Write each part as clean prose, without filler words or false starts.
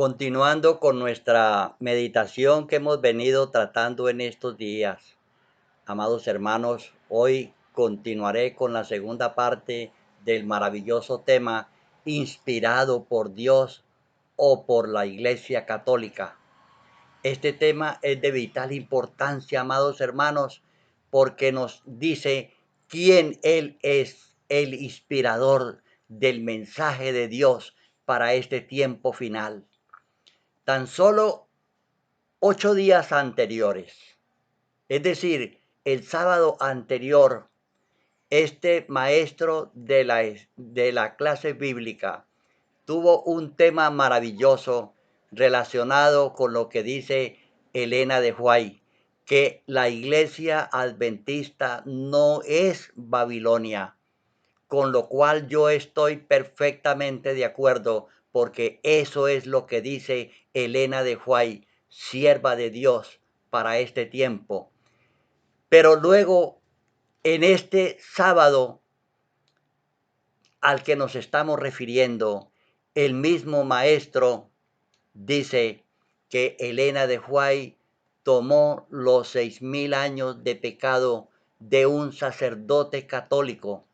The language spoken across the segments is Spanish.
Continuando con nuestra meditación que hemos venido tratando en estos días, amados hermanos, hoy continuaré con la segunda parte del maravilloso tema inspirado por Dios o por la Iglesia Católica. Este tema es de vital importancia, amados hermanos, porque nos dice quién Él es el inspirador del mensaje de Dios para este tiempo final. Tan solo 8 días anteriores, es decir, el sábado anterior, este maestro de la clase bíblica tuvo un tema maravilloso relacionado con lo que dice Elena de White, que la iglesia adventista no es Babilonia, con lo cual yo estoy perfectamente de acuerdo, porque eso es lo que dice Elena de White, sierva de Dios para este tiempo. Pero luego, en este sábado al que nos estamos refiriendo, el mismo maestro dice que Elena de White tomó los 6000 años de pecado de un sacerdote católico.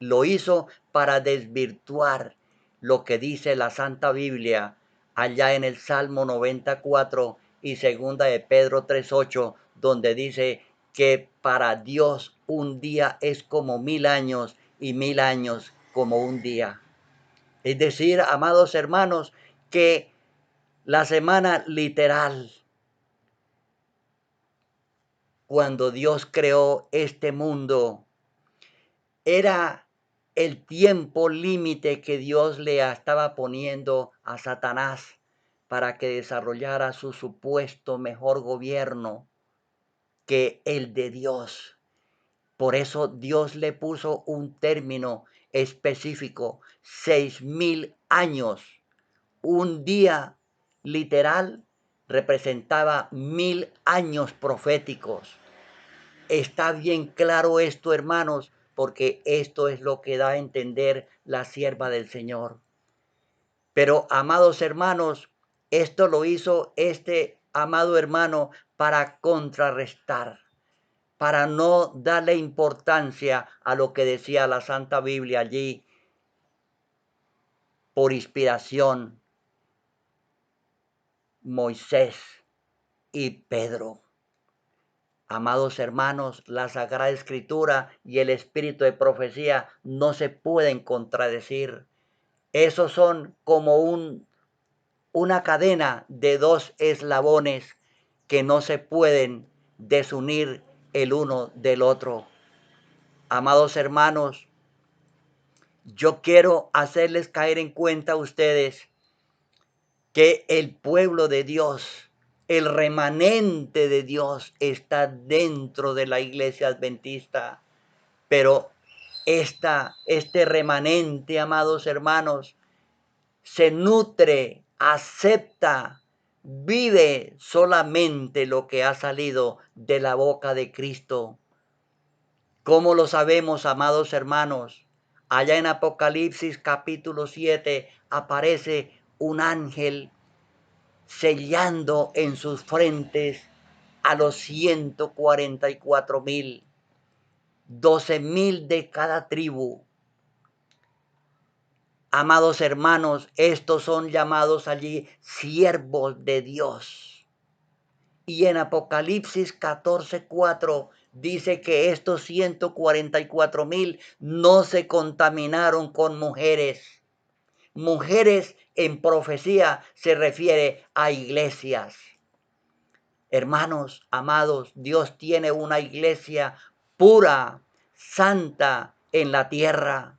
Lo hizo para desvirtuar lo que dice la Santa Biblia allá en el Salmo 94 y segunda de Pedro 3:8, donde dice que para Dios un día es como 1000 años y 1000 años como un día. Es decir, amados hermanos, que la semana literal, cuando Dios creó este mundo, era el tiempo límite que Dios le estaba poniendo a Satanás para que desarrollara su supuesto mejor gobierno que el de Dios. Por eso Dios le puso un término específico, 6000 años. Un día literal representaba 1000 años proféticos. Está bien claro esto, hermanos, porque esto es lo que da a entender la sierva del Señor. Pero, amados hermanos, esto lo hizo este amado hermano para contrarrestar, para no darle importancia a lo que decía la Santa Biblia allí por inspiración Moisés y Pedro. Amados hermanos, la Sagrada Escritura y el espíritu de profecía no se pueden contradecir. Esos son como una cadena de dos eslabones que no se pueden desunir el uno del otro. Amados hermanos, yo quiero hacerles caer en cuenta a ustedes que el pueblo de Dios, el remanente de Dios está dentro de la iglesia adventista. Pero este remanente, amados hermanos, se nutre, acepta, vive solamente lo que ha salido de la boca de Cristo. ¿Cómo lo sabemos, amados hermanos? Allá en Apocalipsis capítulo 7 aparece un ángel sellando en sus frentes a los 144,000. 12,000 de cada tribu. Amados hermanos, estos son llamados allí siervos de Dios. Y en Apocalipsis 14:4 dice que estos 144,000 no se contaminaron con mujeres. Mujeres en profecía se refiere a iglesias. Hermanos, amados, Dios tiene una iglesia pura, santa en la tierra.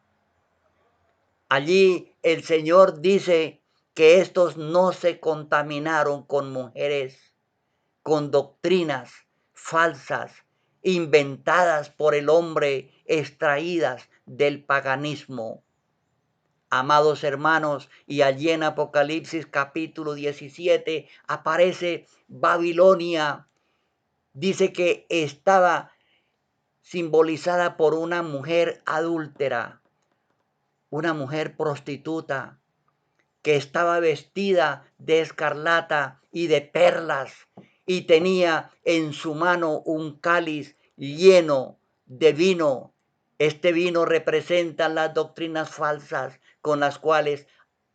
Allí el Señor dice que estos no se contaminaron con mujeres, con doctrinas falsas, inventadas por el hombre, extraídas del paganismo. Amados hermanos, y allí en Apocalipsis capítulo 17 aparece Babilonia. Dice que estaba simbolizada por una mujer adúltera, una mujer prostituta, que estaba vestida de escarlata y de perlas, y tenía en su mano un cáliz lleno de vino. Este vino representa las doctrinas falsas con las cuales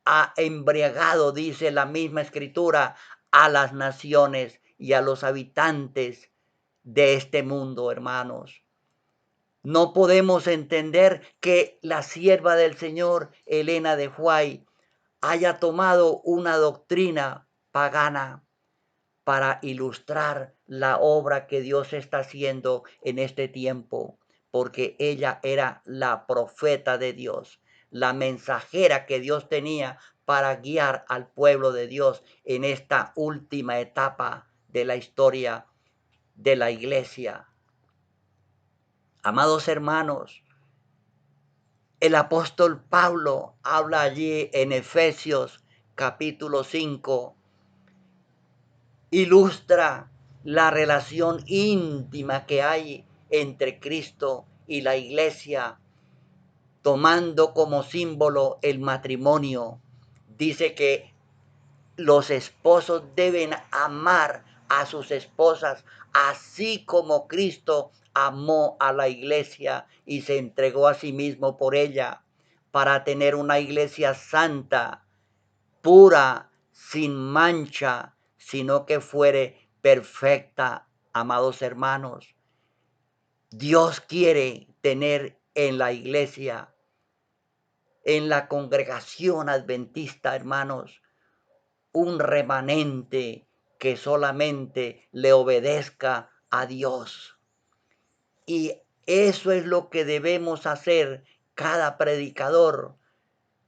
ha embriagado, dice la misma escritura, a las naciones y a los habitantes de este mundo, hermanos. No podemos entender que la sierva del Señor, Elena de White, haya tomado una doctrina pagana para ilustrar la obra que Dios está haciendo en este tiempo, porque ella era la profeta de Dios, la mensajera que Dios tenía para guiar al pueblo de Dios en esta última etapa de la historia de la iglesia. Amados hermanos, el apóstol Pablo habla allí en Efesios capítulo 5, ilustra la relación íntima que hay entre Cristo y la iglesia, tomando como símbolo el matrimonio. Dice que los esposos deben amar a sus esposas, así como Cristo amó a la iglesia y se entregó a sí mismo por ella, para tener una iglesia santa, pura, sin mancha, sino que fuere perfecta. Amados hermanos, Dios quiere tener en la iglesia, en la congregación adventista, hermanos, un remanente que solamente le obedezca a Dios. Y eso es lo que debemos hacer cada predicador,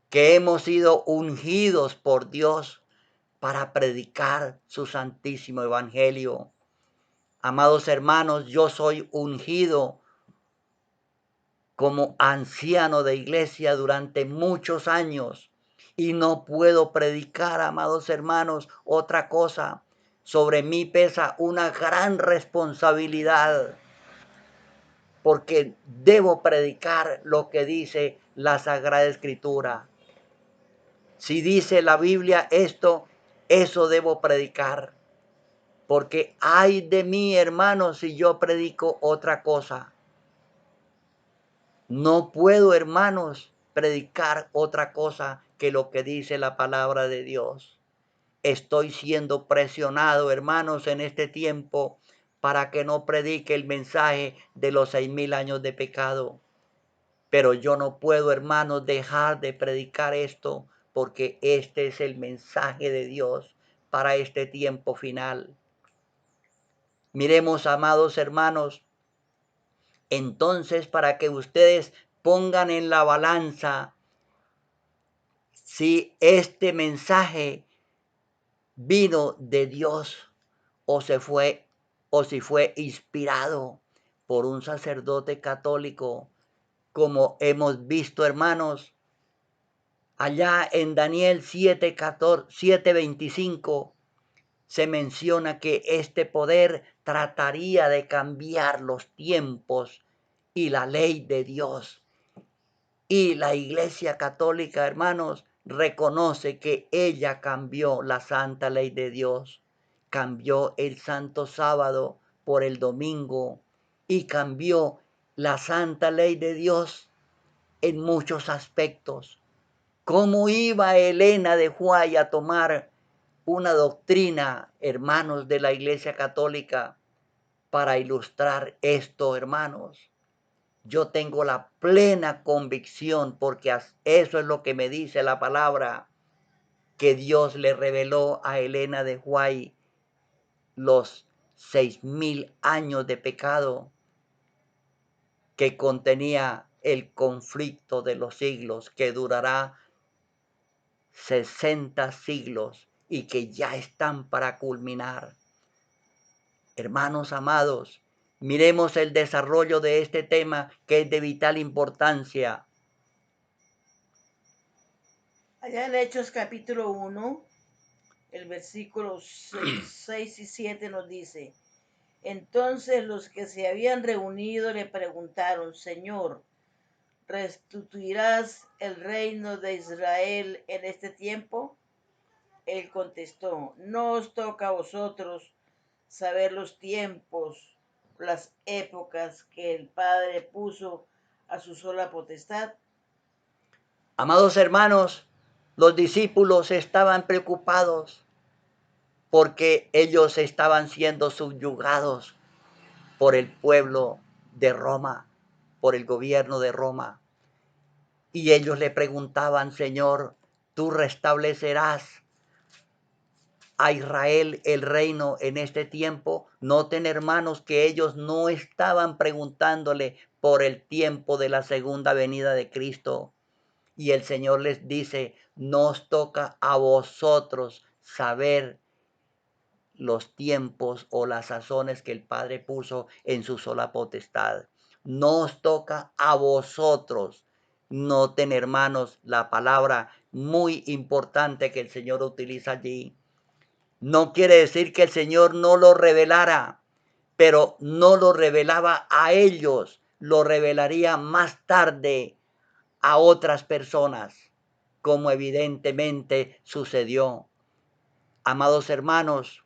que hemos sido ungidos por Dios para predicar su santísimo evangelio. Amados hermanos, yo soy ungido como anciano de iglesia durante muchos años y no puedo predicar, amados hermanos, otra cosa. Sobre mí pesa una gran responsabilidad porque debo predicar lo que dice la Sagrada Escritura. Si dice la Biblia esto, eso debo predicar. Porque ay de mí, hermanos, si yo predico otra cosa. No puedo, hermanos, predicar otra cosa que lo que dice la palabra de Dios. Estoy siendo presionado, hermanos, en este tiempo para que no predique el mensaje de los 6,000 años de pecado. Pero yo no puedo, hermanos, dejar de predicar esto porque este es el mensaje de Dios para este tiempo final. Miremos, amados hermanos, entonces para que ustedes pongan en la balanza si este mensaje vino de Dios o si fue inspirado por un sacerdote católico, como hemos visto, hermanos, allá en Daniel 7:25 se menciona que este poder trataría de cambiar los tiempos y la ley de Dios. Y la Iglesia Católica, hermanos, reconoce que ella cambió la santa ley de Dios, cambió el santo sábado por el domingo y cambió la santa ley de Dios en muchos aspectos. ¿Cómo iba Elena de White a tomar una doctrina, hermanos de la Iglesia Católica, para ilustrar esto, hermanos? Yo tengo la plena convicción, porque eso es lo que me dice la palabra, que Dios le reveló a Elena de White los 6,000 años de pecado que contenía el conflicto de los siglos, que durará 60 siglos y que ya están para culminar. Hermanos amados, miremos el desarrollo de este tema que es de vital importancia. Allá en Hechos capítulo 1, el versículo 6 y 7 nos dice, entonces los que se habían reunido le preguntaron, Señor, ¿restituirás el reino de Israel en este tiempo? Él contestó, no os toca a vosotros saber los tiempos, las épocas que el Padre puso a su sola potestad. Amados hermanos, los discípulos estaban preocupados porque ellos estaban siendo subyugados por el pueblo de Roma, por el gobierno de Roma. Y ellos le preguntaban, Señor, ¿tú restablecerás a Israel el reino en este tiempo? Noten, hermanos, que ellos no estaban preguntándole por el tiempo de la segunda venida de Cristo. Y el Señor les dice, nos toca a vosotros saber los tiempos o las sazones que el Padre puso en su sola potestad. Nos toca a vosotros. Noten, hermanos, la palabra muy importante que el Señor utiliza allí. No quiere decir que el Señor no lo revelara, pero no lo revelaba a ellos, lo revelaría más tarde a otras personas, como evidentemente sucedió. Amados hermanos,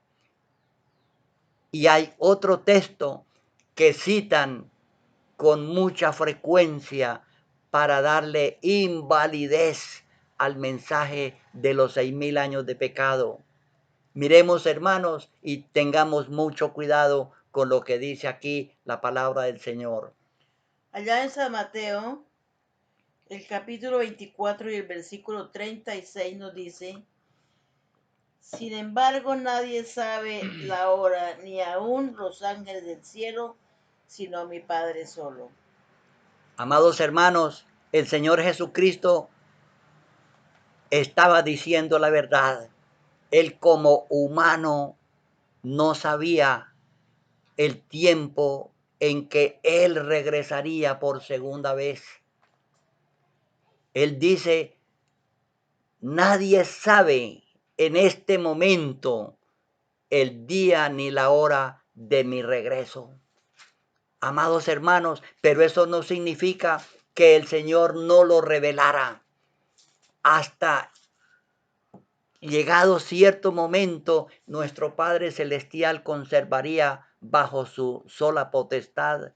y hay otro texto que citan con mucha frecuencia para darle invalidez al mensaje de los 6.000 años de pecado. Miremos, hermanos, y tengamos mucho cuidado con lo que dice aquí la palabra del Señor. Allá en San Mateo, el capítulo 24 y el versículo 36 nos dice, sin embargo, nadie sabe la hora, ni aun los ángeles del cielo, sino mi Padre solo. Amados hermanos, el Señor Jesucristo estaba diciendo la verdad. Él como humano no sabía el tiempo en que Él regresaría por segunda vez. Él dice, nadie sabe en este momento el día ni la hora de mi regreso. Amados hermanos, pero eso no significa que el Señor no lo revelara. Hasta llegado cierto momento, nuestro Padre Celestial conservaría bajo su sola potestad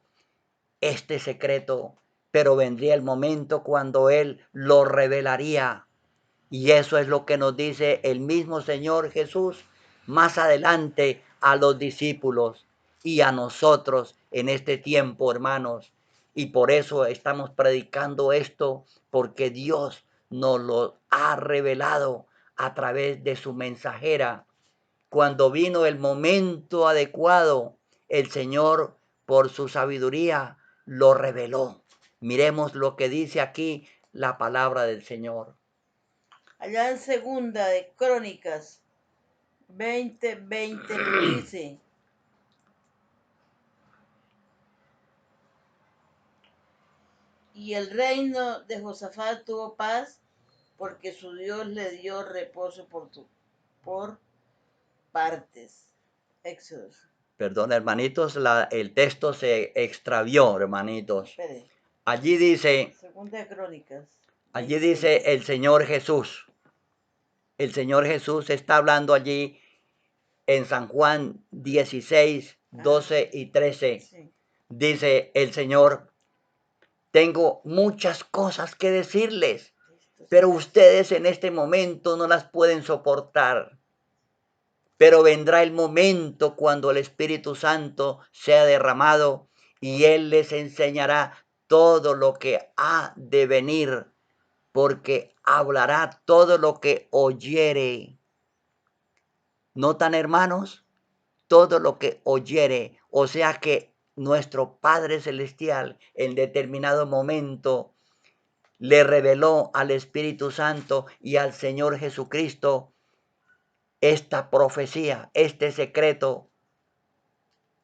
este secreto, pero vendría el momento cuando Él lo revelaría. Y eso es lo que nos dice el mismo Señor Jesús más adelante a los discípulos y a nosotros en este tiempo, hermanos. Y por eso estamos predicando esto, porque Dios nos lo ha revelado a través de su mensajera. Cuando vino el momento adecuado, el Señor, por su sabiduría, lo reveló. Miremos lo que dice aquí la palabra del Señor. Allá en segunda de Crónicas 20:20 nos dice, y el reino de Josafat tuvo paz porque su Dios le dio reposo por partes. Éxodo. Perdón, hermanitos, el texto se extravió, hermanitos. Espere, Allí dice, segunda de Crónicas allí 26. dice el Señor Jesús. El Señor Jesús está hablando allí en San Juan 16, 12 y 13. Sí. Dice el Señor, tengo muchas cosas que decirles, pero ustedes en este momento no las pueden soportar. Pero vendrá el momento cuando el Espíritu Santo sea derramado y Él les enseñará todo lo que ha de venir, porque hablará todo lo que oyere. ¿Notan, hermanos? Todo lo que oyere. O sea que nuestro Padre Celestial en determinado momento le reveló al Espíritu Santo y al Señor Jesucristo esta profecía, este secreto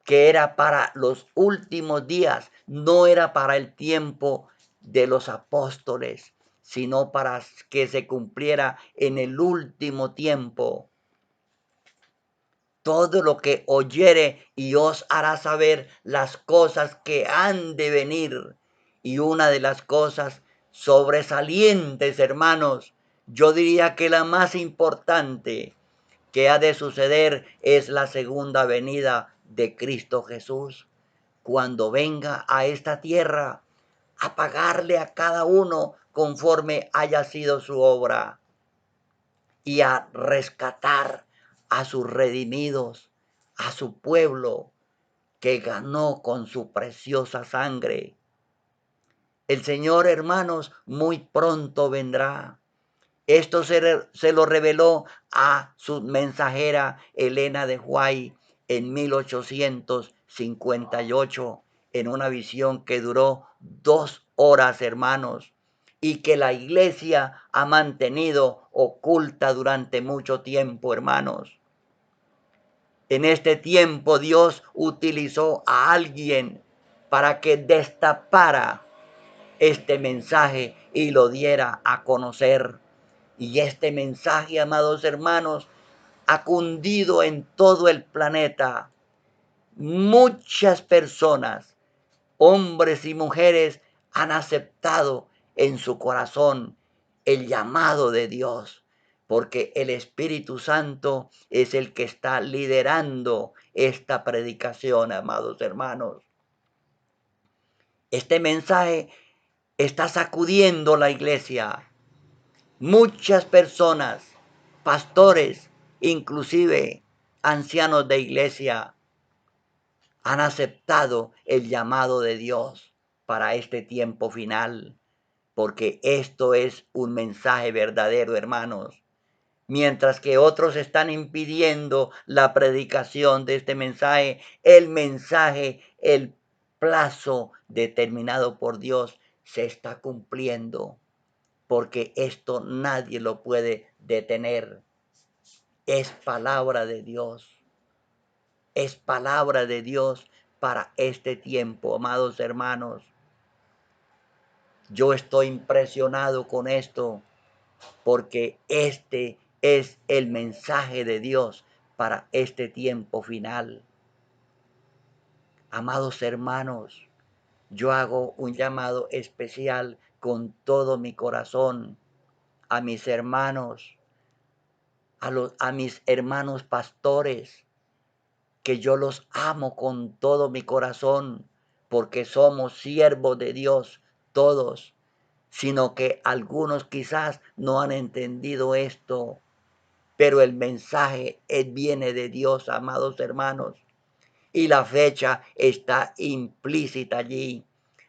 que era para los últimos días, no era para el tiempo de los apóstoles, sino para que se cumpliera en el último tiempo. Todo lo que oyere y os hará saber las cosas que han de venir. Y una de las cosas sobresalientes, hermanos, yo diría que la más importante que ha de suceder es la segunda venida de Cristo Jesús, cuando venga a esta tierra a pagarle a cada uno conforme haya sido su obra y a rescatar a sus redimidos, a su pueblo que ganó con su preciosa sangre. El Señor, hermanos, muy pronto vendrá. Esto se lo reveló a su mensajera Elena de White en 1858 en una visión que duró 2 horas, hermanos, y que la iglesia ha mantenido oculta durante mucho tiempo, hermanos. En este tiempo Dios utilizó a alguien para que destapara este mensaje y lo diera a conocer. Y este mensaje, amados hermanos, ha cundido en todo el planeta. Muchas personas, hombres y mujeres, han aceptado en su corazón el llamado de Dios, porque el Espíritu Santo es el que está liderando esta predicación, amados hermanos. Este mensaje está sacudiendo la iglesia. Muchas personas, pastores, inclusive ancianos de iglesia, han aceptado el llamado de Dios para este tiempo final, porque esto es un mensaje verdadero, hermanos. Mientras que otros están impidiendo la predicación de este mensaje, el plazo determinado por Dios se está cumpliendo, porque esto nadie lo puede detener. Es palabra de Dios. Es palabra de Dios para este tiempo, amados hermanos. Yo estoy impresionado con esto porque este es el mensaje de Dios para este tiempo final. Amados hermanos, yo hago un llamado especial con todo mi corazón a mis hermanos, a mis hermanos pastores, que yo los amo con todo mi corazón, porque somos siervos de Dios todos, sino que algunos quizás no han entendido esto, pero el mensaje viene de Dios, amados hermanos, y la fecha está implícita allí,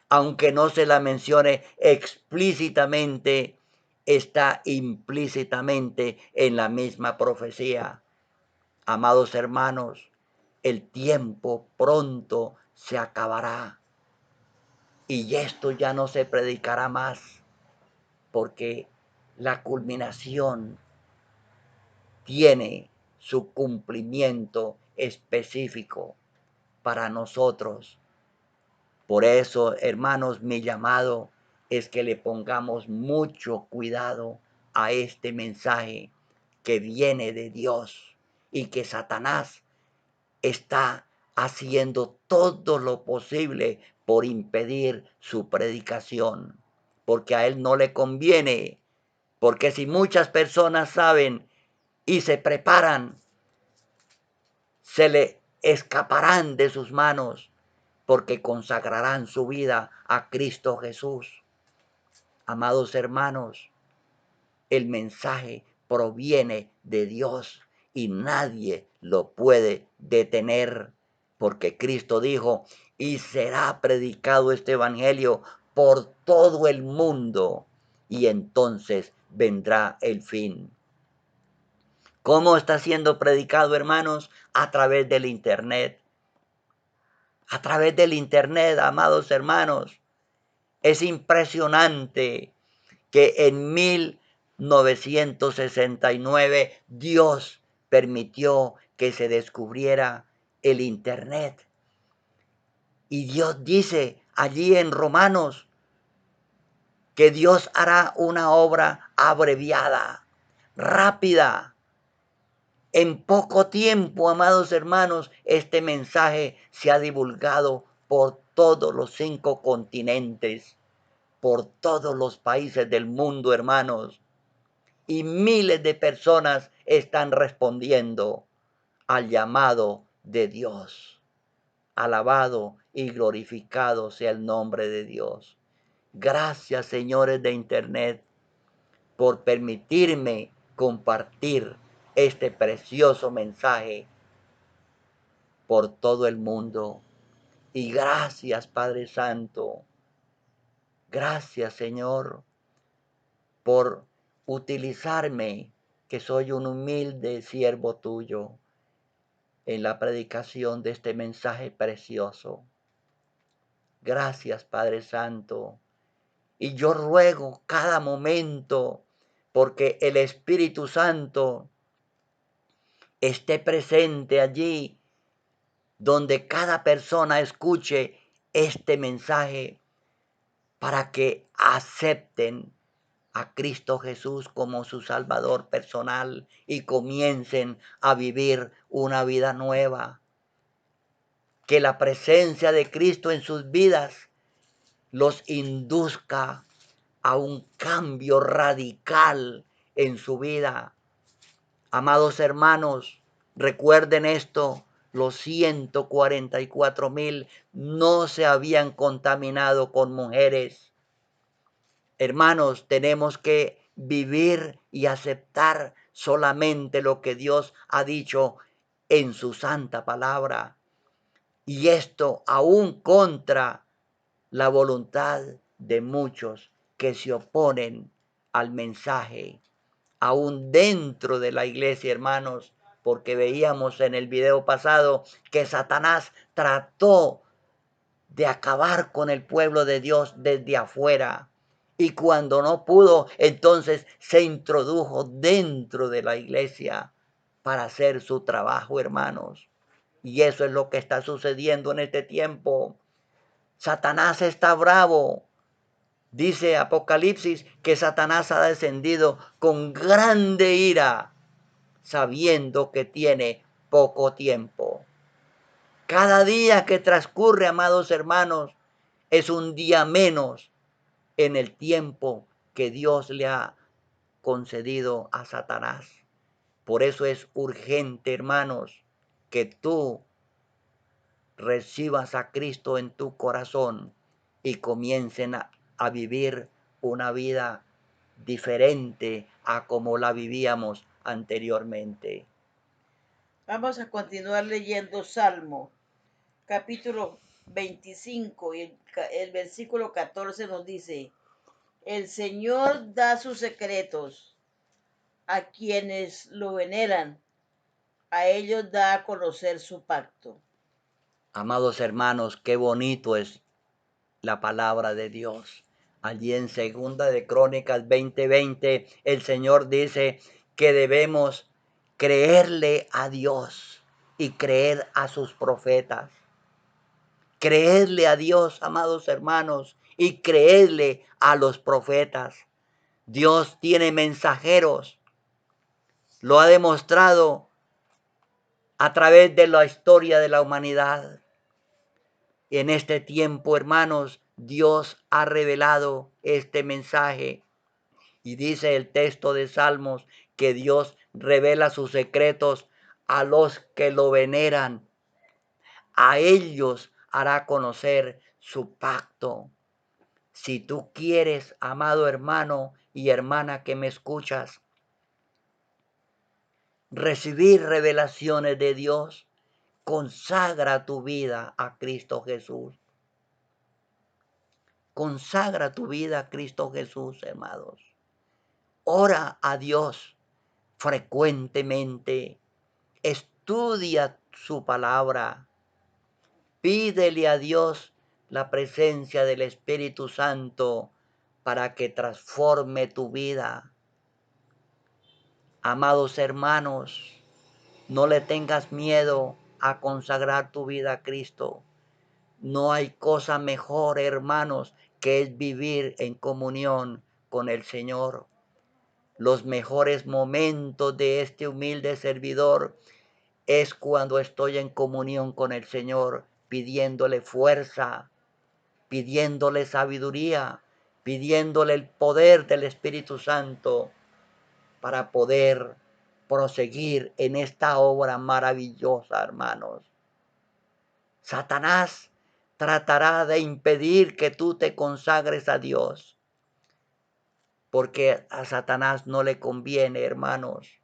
aunque no se la mencione explícitamente, está implícitamente en la misma profecía. Amados hermanos, el tiempo pronto se acabará y esto ya no se predicará más, porque la culminación tiene su cumplimiento específico para nosotros. Por eso, hermanos, mi llamado es que le pongamos mucho cuidado a este mensaje que viene de Dios y que Satanás está haciendo todo lo posible por impedir su predicación, porque a él no le conviene, porque si muchas personas saben y se preparan, se le escaparán de sus manos, porque consagrarán su vida a Cristo Jesús. Amados hermanos, el mensaje proviene de Dios y nadie lo puede detener, porque Cristo dijo, y será predicado este evangelio por todo el mundo, y entonces vendrá el fin. ¿Cómo está siendo predicado, hermanos? A través del Internet. A través del Internet, amados hermanos. Es impresionante que en 1969 Dios permitió que se descubriera el Internet. Y Dios dice allí en Romanos que Dios hará una obra abreviada, rápida. En poco tiempo, amados hermanos, este mensaje se ha divulgado por todos los 5 continentes. por todos los países del mundo, hermanos. Y miles de personas están respondiendo al llamado de Dios. Alabado y glorificado sea el nombre de Dios. Gracias, señores de Internet, por permitirme compartir este precioso mensaje por todo el mundo. Y gracias, Padre Santo. Gracias, Señor, por utilizarme, que soy un humilde siervo tuyo, en la predicación de este mensaje precioso. Gracias, Padre Santo. Y yo ruego cada momento porque el Espíritu Santo esté presente allí donde cada persona escuche este mensaje para que acepten a Cristo Jesús como su Salvador personal y comiencen a vivir una vida nueva. Que la presencia de Cristo en sus vidas los induzca a un cambio radical en su vida. Amados hermanos, recuerden esto, los 144,000 no se habían contaminado con mujeres. Hermanos, tenemos que vivir y aceptar solamente lo que Dios ha dicho en su santa palabra. Y esto aún contra la voluntad de muchos que se oponen al mensaje, aún dentro de la iglesia, hermanos, porque veíamos en el video pasado que Satanás trató de acabar con el pueblo de Dios desde afuera. Y cuando no pudo, entonces se introdujo dentro de la iglesia para hacer su trabajo, hermanos. Y eso es lo que está sucediendo en este tiempo. Satanás está bravo. Dice Apocalipsis que Satanás ha descendido con grande ira, sabiendo que tiene poco tiempo. Cada día que transcurre, amados hermanos, es un día menos en el tiempo que Dios le ha concedido a Satanás. Por eso es urgente, hermanos, que tú recibas a Cristo en tu corazón y comiencen a vivir una vida diferente a como la vivíamos anteriormente. Vamos a continuar leyendo Salmo, capítulo 25 y el versículo 14 nos dice, el Señor da sus secretos a quienes lo veneran, a ellos da a conocer su pacto. Amados hermanos, qué bonito es la palabra de Dios. Allí en Segunda de Crónicas 20:20, el Señor dice que debemos creerle a Dios y creer a sus profetas. Creerle a Dios, amados hermanos, y creerle a los profetas. Dios tiene mensajeros. Lo ha demostrado a través de la historia de la humanidad. Y en este tiempo, hermanos, Dios ha revelado este mensaje. Y dice el texto de Salmos que Dios revela sus secretos a los que lo veneran. A ellos hará conocer su pacto. Si tú quieres, amado hermano y hermana que me escuchas, recibir revelaciones de Dios, consagra tu vida a Cristo Jesús. Consagra tu vida a Cristo Jesús, hermanos. Ora a Dios frecuentemente. Estudia su palabra. Pídele a Dios la presencia del Espíritu Santo para que transforme tu vida. Amados hermanos, no le tengas miedo a consagrar tu vida a Cristo. No hay cosa mejor, hermanos, que es vivir en comunión con el Señor. Los mejores momentos de este humilde servidor es cuando estoy en comunión con el Señor, pidiéndole fuerza, pidiéndole sabiduría pidiéndole el poder del Espíritu Santo para poder proseguir en esta obra maravillosa, hermanos. Satanás tratará de impedir que tú te consagres a Dios, porque a Satanás no le conviene, hermanos,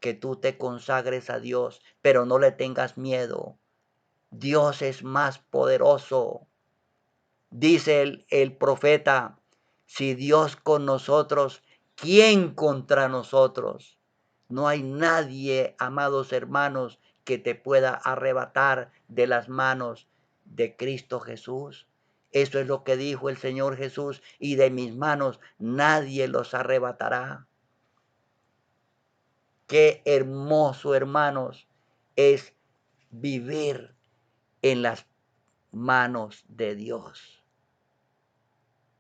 que tú te consagres a Dios, pero no le tengas miedo. Dios es más poderoso. Dice el profeta, si Dios con nosotros, ¿quién contra nosotros? No hay nadie, amados hermanos, que te pueda arrebatar de las manos de Cristo Jesús. Eso es lo que dijo el Señor Jesús, y de mis manos nadie los arrebatará. Qué hermoso, hermanos, es vivir en las manos de Dios.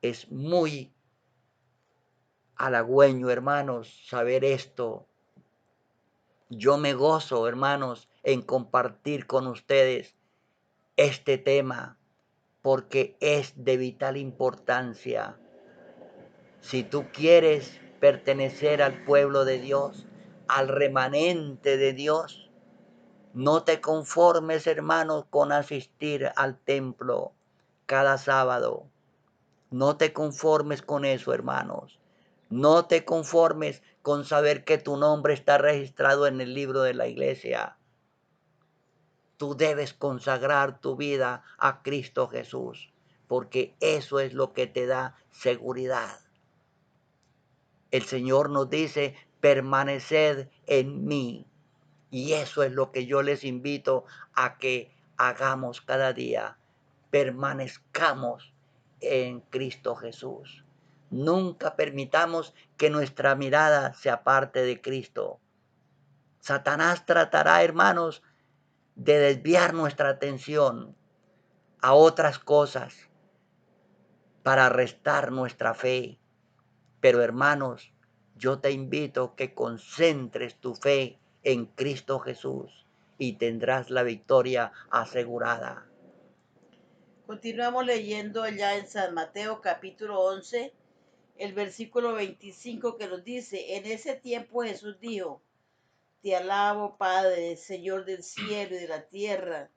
Es muy halagüeño, hermanos, saber esto. Yo me gozo, hermanos, en compartir con ustedes este tema porque es de vital importancia. Si tú quieres pertenecer al pueblo de Dios, al remanente de Dios, no te conformes, hermanos, con asistir al templo cada sábado. No te conformes con eso, hermanos. No te conformes con saber que tu nombre está registrado en el libro de la iglesia. Tú debes consagrar tu vida a Cristo Jesús, porque eso es lo que te da seguridad. El Señor nos dice, permaneced en mí. Y eso es lo que yo les invito a que hagamos cada día. Permanezcamos en Cristo Jesús. Nunca permitamos que nuestra mirada se aparte de Cristo. Satanás tratará, hermanos, de desviar nuestra atención a otras cosas para restar nuestra fe. Pero, hermanos, yo te invito a que concentres tu fe en Cristo Jesús y tendrás la victoria asegurada. Continuamos leyendo allá en San Mateo capítulo 11, el versículo 25 que nos dice, en ese tiempo Jesús dijo, te alabo Padre, Señor del cielo y de la tierra,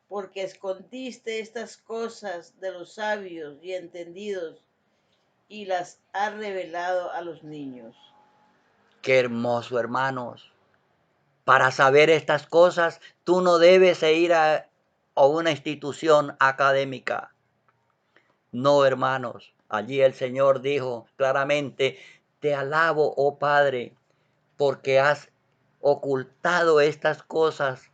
porque escondiste estas cosas de los sabios y entendidos y las has revelado a los niños. Qué hermoso, hermanos. Para saber estas cosas, tú no debes ir a una institución académica. No, hermanos. Allí el Señor dijo claramente, te alabo, oh Padre, porque has ocultado estas cosas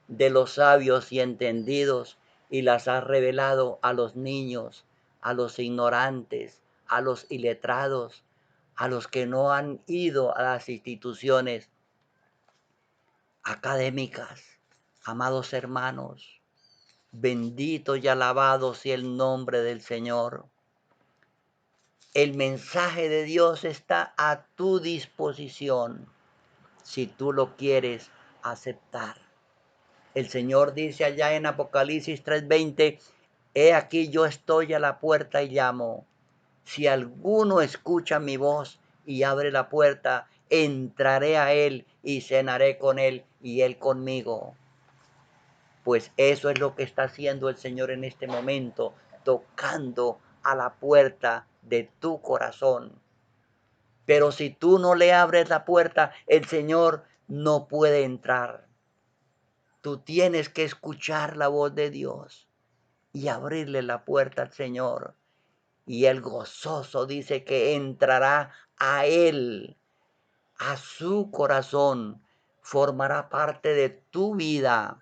de los sabios y entendidos y las has revelado a los niños, a los ignorantes, a los iletrados, a los que no han ido a las instituciones académicas. Amados hermanos, bendito y alabado sea el nombre del Señor. El mensaje de Dios está a tu disposición si tú lo quieres aceptar. El Señor dice allá en Apocalipsis 3:20, he aquí yo estoy a la puerta y llamo. Si alguno escucha mi voz y abre la puerta, entraré a él y cenaré con él y él conmigo. Pues eso es lo que está haciendo el Señor en este momento, tocando a la puerta de tu corazón. Pero si tú no le abres la puerta, el Señor no puede entrar. Tú tienes que escuchar la voz de Dios y abrirle la puerta al Señor. Y el gozoso dice que entrará a Él, a su corazón, formará parte de tu vida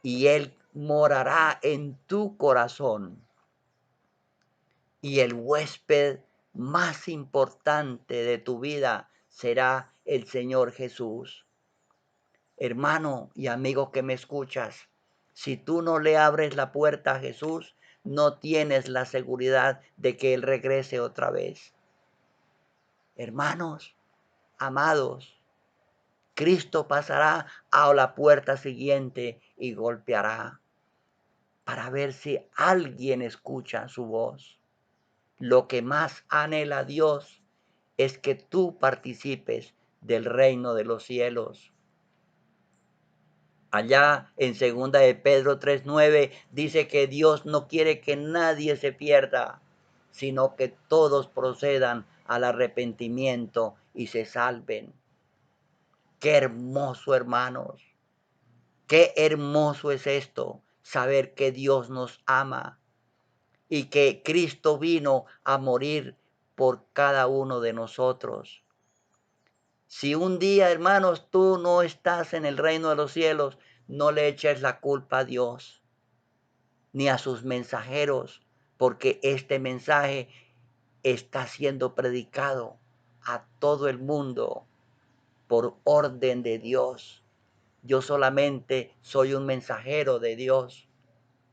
y Él morará en tu corazón. Y el huésped más importante de tu vida será el Señor Jesús. Hermano y amigo que me escuchas, si tú no le abres la puerta a Jesús, no tienes la seguridad de que Él regrese otra vez. Hermanos, amados, Cristo pasará a la puerta siguiente y golpeará para ver si alguien escucha su voz. Lo que más anhela Dios es que tú participes del reino de los cielos. Allá en segunda de Pedro 3:9 dice que Dios no quiere que nadie se pierda, sino que todos procedan al arrepentimiento y se salven. Qué hermoso, hermanos. Qué hermoso es esto, saber que Dios nos ama y que Cristo vino a morir por cada uno de nosotros. Si un día, hermanos, tú no estás en el reino de los cielos, no le eches la culpa a Dios ni a sus mensajeros, porque este mensaje está siendo predicado a todo el mundo por orden de Dios. Yo solamente soy un mensajero de Dios.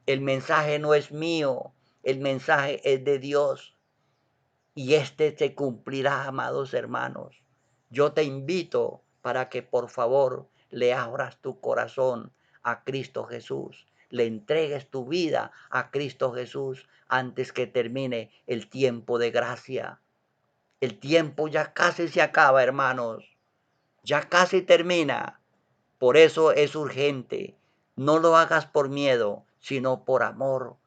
El mensaje no es mío, el mensaje es de Dios. Y este se cumplirá, amados hermanos. Yo te invito para que por favor le abras tu corazón a Cristo Jesús, le entregues tu vida a Cristo Jesús antes que termine el tiempo de gracia. El tiempo ya casi se acaba, hermanos, ya casi termina. Por eso es urgente. No lo hagas por miedo, sino por amor,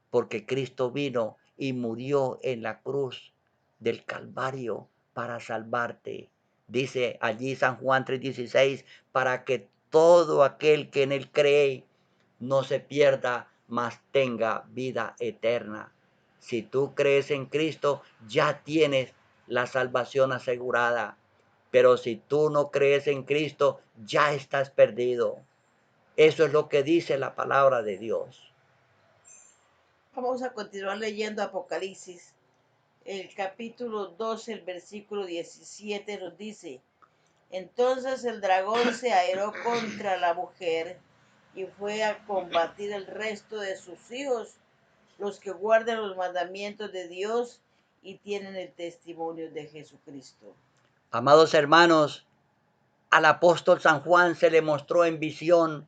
porque Cristo vino y murió en la cruz del Calvario para salvarte. Dice allí San Juan 3:16, para que todo aquel que en él cree no se pierda, mas tenga vida eterna. Si tú crees en Cristo, ya tienes la salvación asegurada. Pero si tú no crees en Cristo, ya estás perdido. Eso es lo que dice la palabra de Dios. Vamos a continuar leyendo Apocalipsis. El capítulo 12, el versículo 17 nos dice, entonces el dragón se airó contra la mujer y fue a combatir el resto de sus hijos, los que guardan los mandamientos de Dios y tienen el testimonio de Jesucristo. Amados hermanos, al apóstol San Juan se le mostró en visión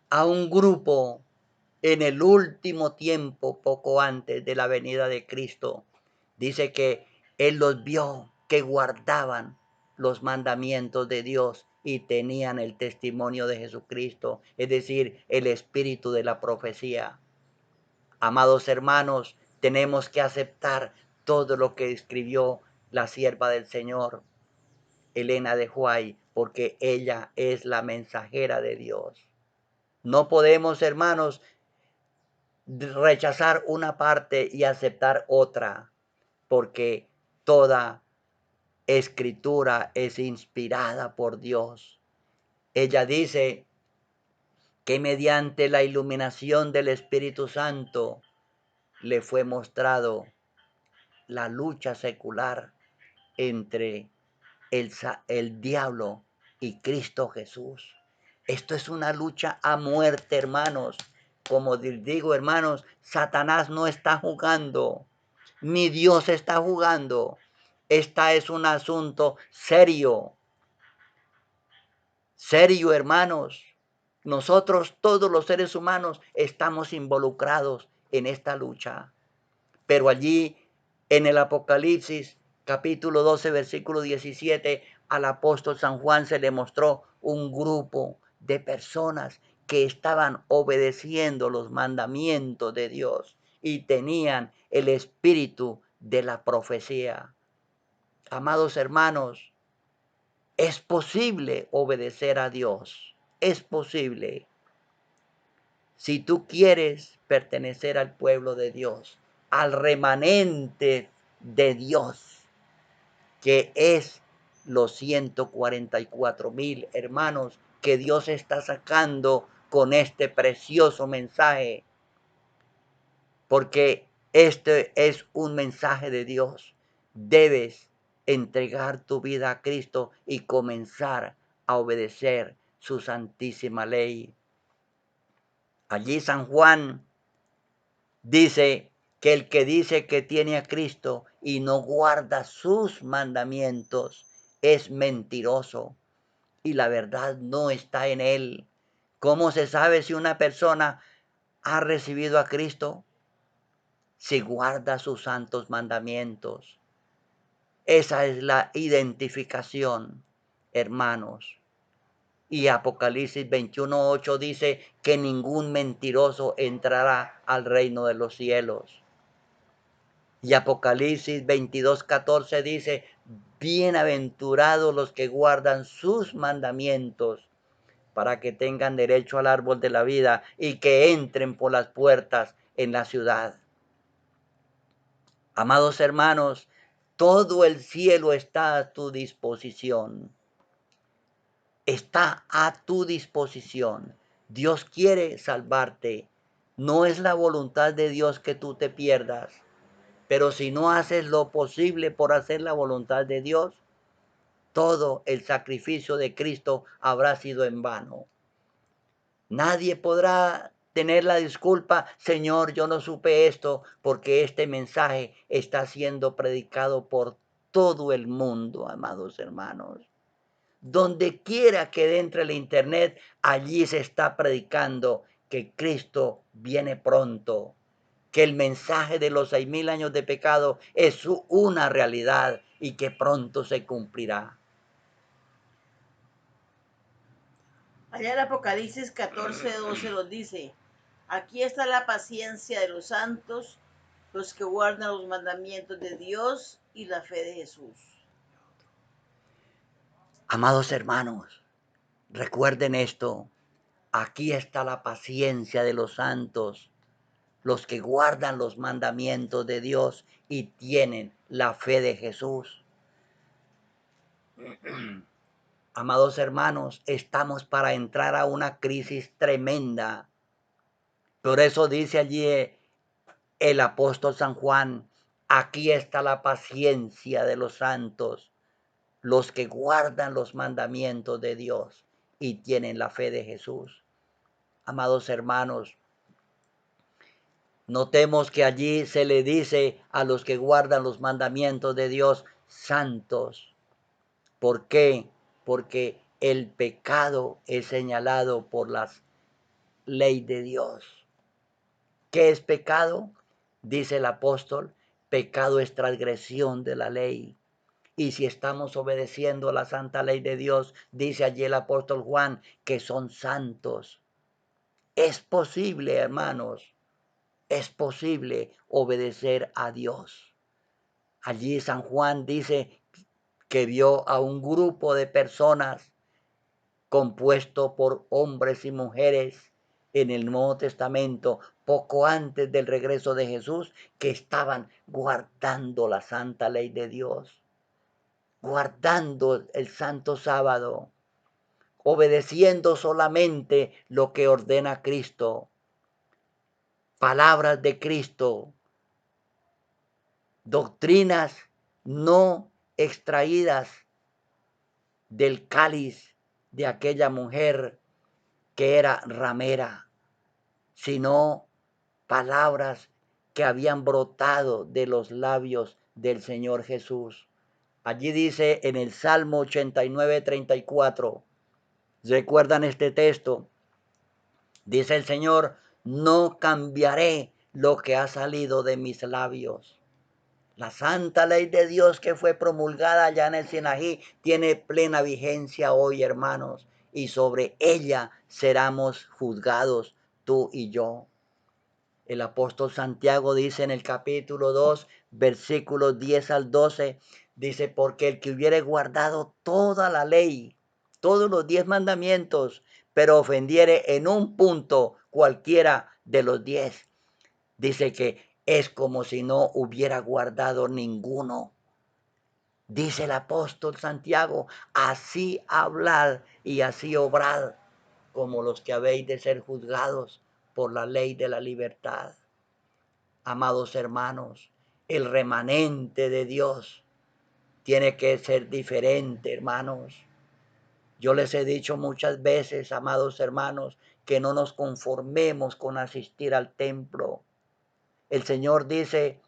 a un grupo en el último tiempo, poco antes de la venida de Cristo. Dice que él los vio que guardaban los mandamientos de Dios y tenían el testimonio de Jesucristo, es decir, el espíritu de la profecía. Amados hermanos, tenemos que aceptar todo lo que escribió la sierva del Señor, Elena de Huay, porque ella es la mensajera de Dios. No podemos, hermanos, rechazar una parte y aceptar otra, porque toda escritura es inspirada por Dios. Ella dice que mediante la iluminación del Espíritu Santo le fue mostrado la lucha secular entre el diablo y Cristo Jesús. Esto es una lucha a muerte, hermanos. Como digo, hermanos, Satanás no está jugando, ni Dios está jugando. Esta es un asunto serio, serio, hermanos. Nosotros, todos los seres humanos, estamos involucrados en esta lucha. Pero allí en el Apocalipsis, capítulo 12, versículo 17, al apóstol San Juan se le mostró un grupo de personas que estaban obedeciendo los mandamientos de Dios y tenían el espíritu de la profecía. Amados hermanos, es posible obedecer a Dios. Es posible. Si tú quieres pertenecer al pueblo de Dios, al remanente de Dios, que es los 144,000 hermanos que Dios está sacando con este precioso mensaje, porque este es un mensaje de Dios. Debes entregar tu vida a Cristo y comenzar a obedecer su santísima ley. Allí San Juan dice que el que dice que tiene a Cristo y no guarda sus mandamientos es mentiroso y la verdad no está en él. ¿Cómo se sabe si una persona ha recibido a Cristo? si guarda sus santos mandamientos. Esa es la identificación, hermanos. Y Apocalipsis 21:8 dice que ningún mentiroso entrará al reino de los cielos. Y Apocalipsis 22:14 dice, bienaventurados los que guardan sus mandamientos para que tengan derecho al árbol de la vida y que entren por las puertas en la ciudad. Amados hermanos, todo el cielo está a tu disposición. Está a tu disposición. Dios quiere salvarte. No es la voluntad de Dios que tú te pierdas. Pero si no haces lo posible por hacer la voluntad de Dios, todo el sacrificio de Cristo habrá sido en vano. Nadie podrá tener la disculpa, Señor, yo no supe esto, porque este mensaje está siendo predicado por todo el mundo, amados hermanos. Donde quiera que entre el internet, allí se está predicando que Cristo viene pronto, que el mensaje de los 6,000 años de pecado es una realidad y que pronto se cumplirá. Allá en Apocalipsis 14:12 nos dice, aquí está la paciencia de los santos, los que guardan los mandamientos de Dios y la fe de Jesús. Amados hermanos, recuerden esto. Aquí está la paciencia de los santos, los que guardan los mandamientos de Dios y tienen la fe de Jesús. Amados hermanos, estamos para entrar a una crisis tremenda. Por eso dice allí el apóstol San Juan, aquí está la paciencia de los santos, los que guardan los mandamientos de Dios y tienen la fe de Jesús. Amados hermanos, notemos que allí se le dice a los que guardan los mandamientos de Dios santos. ¿Por qué? Porque el pecado es señalado por la ley de Dios. ¿Qué es pecado? Dice el apóstol, pecado es transgresión de la ley. Y si estamos obedeciendo la santa ley de Dios, dice allí el apóstol Juan, que son santos. Es posible, hermanos, es posible obedecer a Dios. Allí San Juan dice que vio a un grupo de personas compuesto por hombres y mujeres en el Nuevo Testamento, poco antes del regreso de Jesús, que estaban guardando la santa ley de Dios, guardando el santo sábado, obedeciendo solamente lo que ordena Cristo, palabras de Cristo, doctrinas no extraídas del cáliz de aquella mujer que era ramera, sino palabras que habían brotado de los labios del Señor Jesús. Allí dice en el Salmo 89:34, ¿recuerdan este texto? Dice el Señor, no cambiaré lo que ha salido de mis labios. La santa ley de Dios que fue promulgada allá en el Sinaí tiene plena vigencia hoy, hermanos, y sobre ella seremos juzgados tú y yo. El apóstol Santiago dice en el capítulo 2, versículos 10 al 12, dice, porque el que hubiere guardado toda la ley, todos los 10 mandamientos, pero ofendiere en un punto cualquiera de los 10, dice que es como si no hubiera guardado ninguno. Dice el apóstol Santiago, así hablad y así obrad como los que habéis de ser juzgados por la ley de la libertad. Amados hermanos, el remanente de Dios tiene que ser diferente, hermanos. Yo les he dicho muchas veces, amados hermanos, que no nos conformemos con asistir al templo. El Señor dice,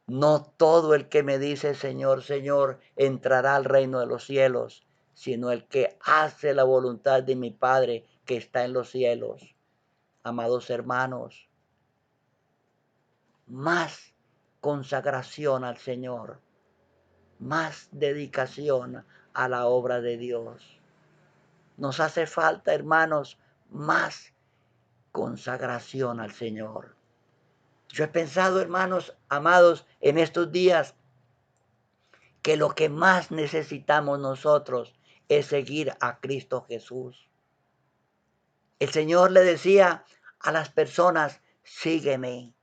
no todo el que me dice Señor, Señor, entrará al reino de los cielos, sino el que hace la voluntad de mi Padre que está en los cielos. Amados hermanos, más consagración al Señor, más dedicación a la obra de Dios. Nos hace falta, hermanos, más consagración al Señor. Yo he pensado, hermanos amados, en estos días que lo que más necesitamos nosotros es seguir a Cristo Jesús. El Señor le decía a las personas, sígueme,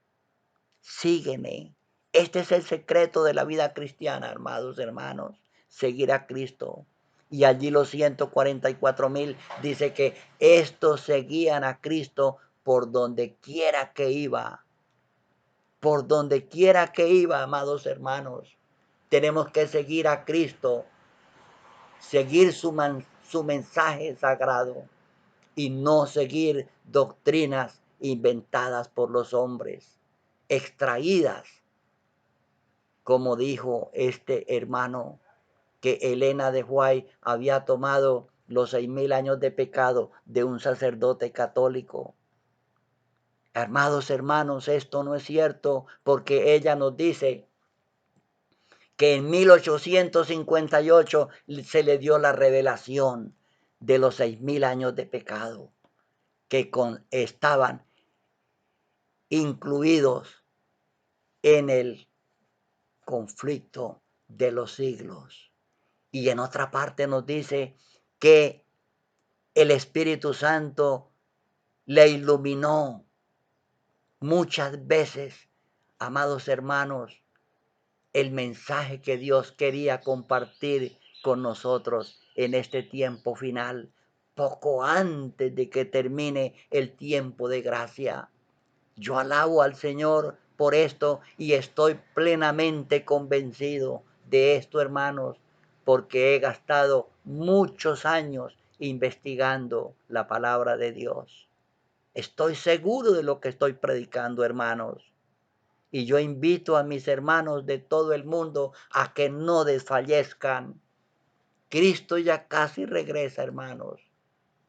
sígueme. Este es el secreto de la vida cristiana, amados hermanos, seguir a Cristo. Y allí los 144,000 dice que estos seguían a Cristo por donde quiera que iba. Por donde quiera que iba, amados hermanos. Tenemos que seguir a Cristo, seguir su mensaje sagrado y no seguir doctrinas inventadas por los hombres, extraídas, como dijo este hermano, que Elena de White había tomado los 6,000 años de pecado de un sacerdote católico. Amados hermanos, esto no es cierto, porque ella nos dice que en 1858 se le dio la revelación de los 6,000 años de pecado que estaban incluidos en el conflicto de los siglos. Y en otra parte nos dice que el Espíritu Santo le iluminó muchas veces, amados hermanos, el mensaje que Dios quería compartir con nosotros en este tiempo final, poco antes de que termine el tiempo de gracia. Yo alabo al Señor por esto y estoy plenamente convencido de esto, hermanos, porque he gastado muchos años investigando la palabra de Dios. Estoy seguro de lo que estoy predicando, hermanos. Y yo invito a mis hermanos de todo el mundo a que no desfallezcan. Cristo ya casi regresa, hermanos.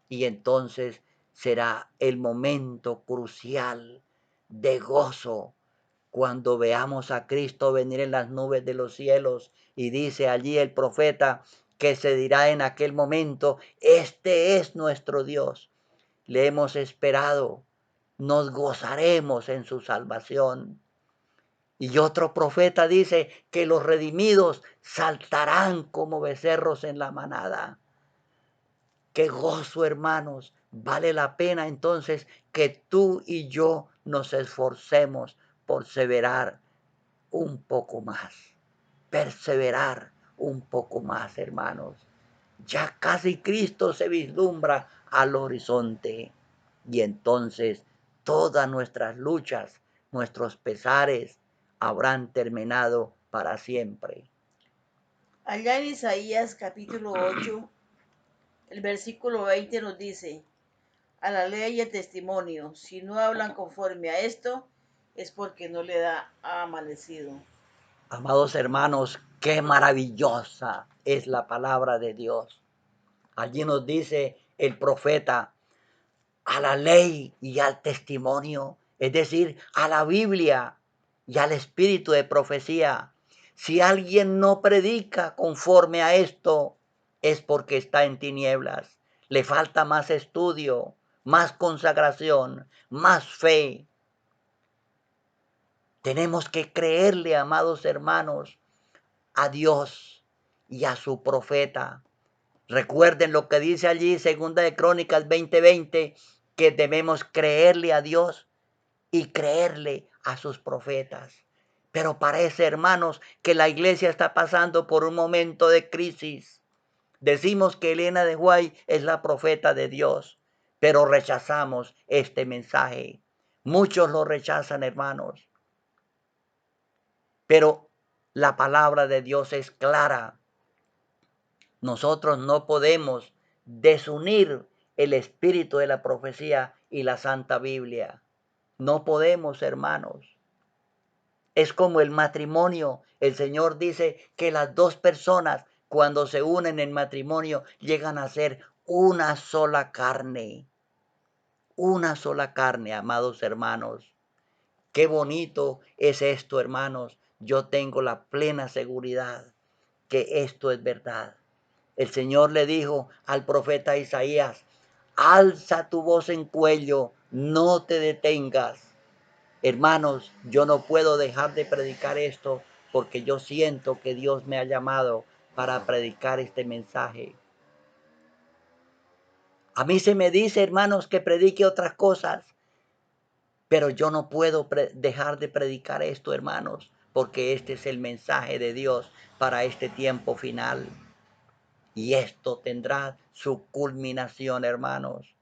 Y entonces será el momento crucial de gozo cuando veamos a Cristo venir en las nubes de los cielos. Y dice allí el profeta que se dirá en aquel momento, este es nuestro Dios. Le hemos esperado, nos gozaremos en su salvación. Y otro profeta dice que los redimidos saltarán como becerros en la manada. Qué gozo, hermanos. Vale la pena entonces que tú y yo nos esforcemos por perseverar un poco más. Perseverar un poco más, hermanos. Ya casi Cristo se vislumbra al horizonte. Y entonces todas nuestras luchas, nuestros pesares, habrán terminado para siempre. Allá en Isaías capítulo 8, el versículo 20 nos dice, a la ley y el testimonio, si no hablan conforme a esto, es porque no le ha amanecido. Amados hermanos, qué maravillosa es la palabra de Dios. Allí nos dice el profeta, a la ley y al testimonio, es decir, a la Biblia y al espíritu de profecía. Si alguien no predica conforme a esto, es porque está en tinieblas. Le falta más estudio, más consagración, más fe. Tenemos que creerle, amados hermanos, a Dios y a su profeta. Recuerden lo que dice allí, Segunda de Crónicas 20:20, que debemos creerle a Dios y creerle a sus profetas. Pero parece, hermanos, que la iglesia está pasando por un momento de crisis. Decimos que Elena de White es la profeta de Dios, pero rechazamos este mensaje. Muchos lo rechazan, hermanos. Pero la palabra de Dios es clara. Nosotros no podemos desunir el espíritu de la profecía y la Santa Biblia. No podemos, hermanos. Es como el matrimonio. El Señor dice que las dos personas, cuando se unen en matrimonio, llegan a ser una sola carne. Una sola carne, amados hermanos. Qué bonito es esto, hermanos. Yo tengo la plena seguridad que esto es verdad. El Señor le dijo al profeta Isaías, alza tu voz en cuello, no te detengas. Hermanos, yo no puedo dejar de predicar esto porque yo siento que Dios me ha llamado para predicar este mensaje. A mí se me dice, hermanos, que predique otras cosas, pero yo no puedo dejar de predicar esto, hermanos, porque este es el mensaje de Dios para este tiempo final. Y esto tendrá su culminación, hermanos.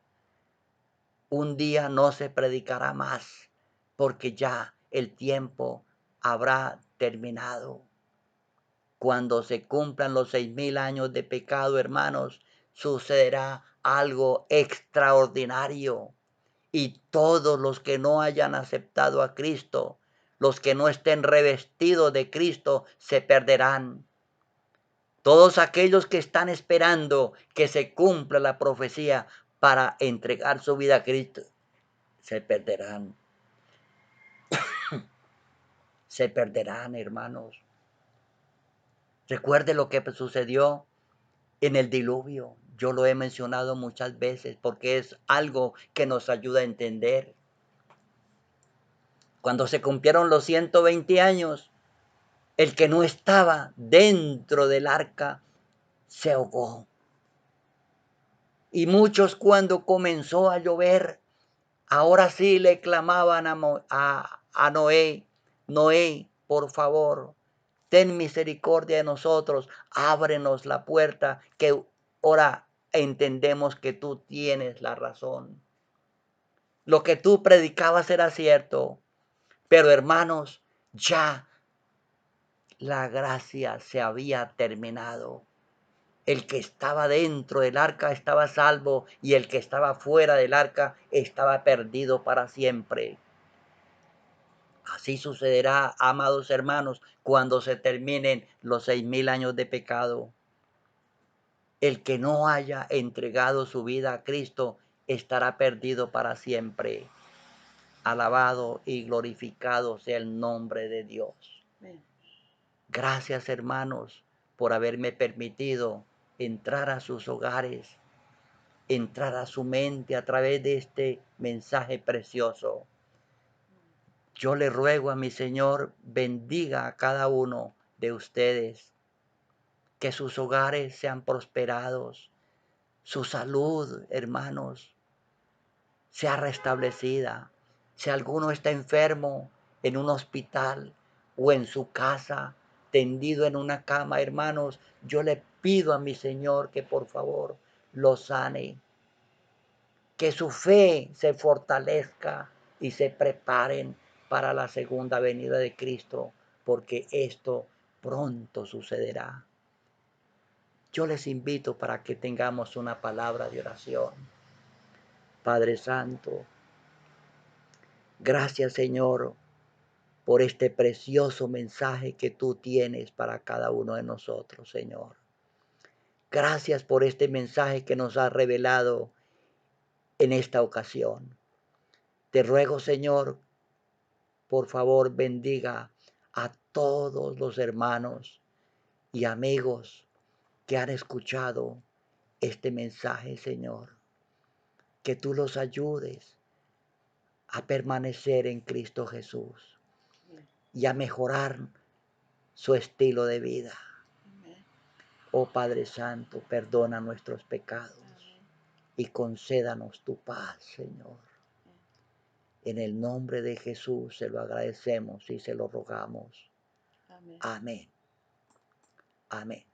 Un día no se predicará más, porque ya el tiempo habrá terminado. Cuando se cumplan los 6,000 años de pecado, hermanos, sucederá algo extraordinario. Y todos los que no hayan aceptado a Cristo, los que no estén revestidos de Cristo, se perderán. Todos aquellos que están esperando que se cumpla la profecía para entregar su vida a Cristo, se perderán. Se perderán, hermanos. Recuerde lo que sucedió en el diluvio. Yo lo he mencionado muchas veces porque es algo que nos ayuda a entender. Cuando se cumplieron los 120 años, el que no estaba dentro del arca se ahogó. Y muchos cuando comenzó a llover, ahora sí le clamaban a Noé, Noé, por favor, ten misericordia de nosotros, ábrenos la puerta, que ahora entendemos que tú tienes la razón. Lo que tú predicabas era cierto, pero hermanos, ya la gracia se había terminado. El que estaba dentro del arca estaba salvo y el que estaba fuera del arca estaba perdido para siempre. Así sucederá, amados hermanos, cuando se terminen los 6,000 años de pecado. El que no haya entregado su vida a Cristo estará perdido para siempre. Alabado y glorificado sea el nombre de Dios. Gracias, hermanos, por haberme permitido entrar a sus hogares, entrar a su mente a través de este mensaje precioso. Yo le ruego a mi Señor, bendiga a cada uno de ustedes, que sus hogares sean prosperados, su salud, hermanos, sea restablecida. Si alguno está enfermo en un hospital o en su casa, tendido en una cama, hermanos, yo le pido a mi Señor que por favor lo sane, que su fe se fortalezca y se preparen para la segunda venida de Cristo, porque esto pronto sucederá. Yo les invito para que tengamos una palabra de oración. Padre Santo, gracias, Señor, por este precioso mensaje que tú tienes para cada uno de nosotros, Señor. Gracias por este mensaje que nos has revelado en esta ocasión. Te ruego, Señor, por favor, bendiga a todos los hermanos y amigos que han escuchado este mensaje, Señor. Que tú los ayudes a permanecer en Cristo Jesús y a mejorar su estilo de vida. Oh Padre Santo, perdona nuestros pecados y concédanos tu paz, Señor. En el nombre de Jesús se lo agradecemos y se lo rogamos. Amén. Amén.